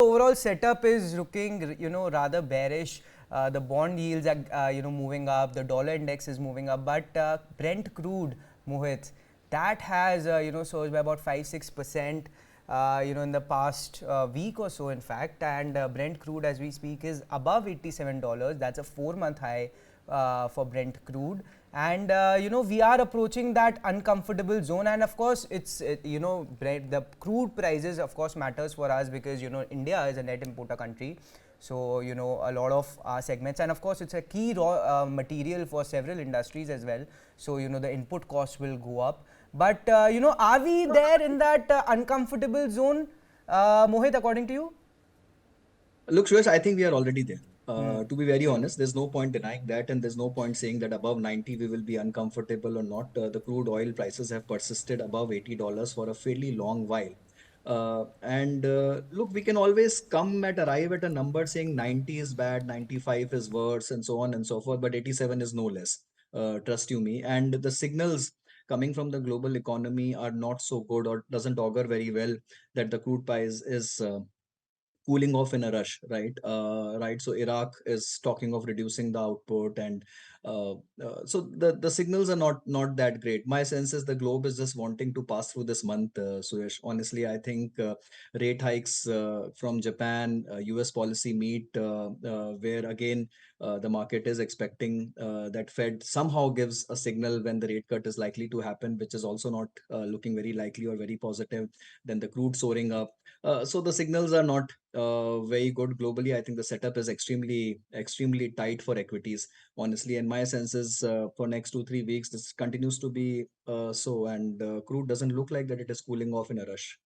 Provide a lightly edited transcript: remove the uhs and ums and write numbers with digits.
overall setup is looking, rather bearish. The bond yields are, moving up. The dollar index is moving up. But Brent crude, Mohit, that has, surged by about 5-6%. In the past week or so, in fact, and Brent crude, as we speak, is above $87. That's a 4-month high for Brent crude, and we are approaching that uncomfortable zone. And of course, the crude prices, of course, matters for us because India is a net importer country. So a lot of our segments, and of course it's a key raw material for several industries as well. So the input costs will go up. But are we there in that uncomfortable zone, Mohit, according to you? Look, Suyash, I think we are already there. To be very honest, there's no point denying that, and there's no point saying that above 90 we will be uncomfortable or not. The crude oil prices have persisted above $80 for a fairly long while. And look, we can always arrive at a number saying 90 is bad, 95 is worse, and so on and so forth, but 87 is no less. Trust you me. And the signals coming from the global economy are not so good or doesn't augur very well that the crude price is cooling off in a rush, right? Right. So Iraq is talking of reducing the output, and so the signals are not that great. My sense is the globe is just wanting to pass through this month. Suyash, honestly, I think rate hikes from Japan, U.S. policy meet, where again the market is expecting that Fed somehow gives a signal when the rate cut is likely to happen, which is also not looking very likely or very positive. Then the crude soaring up. So the signals are not very good globally. I think the setup is extremely tight for equities, honestly. And my sense is for next 2-3 weeks, this continues to be so. And crude doesn't look like that it is cooling off in a rush.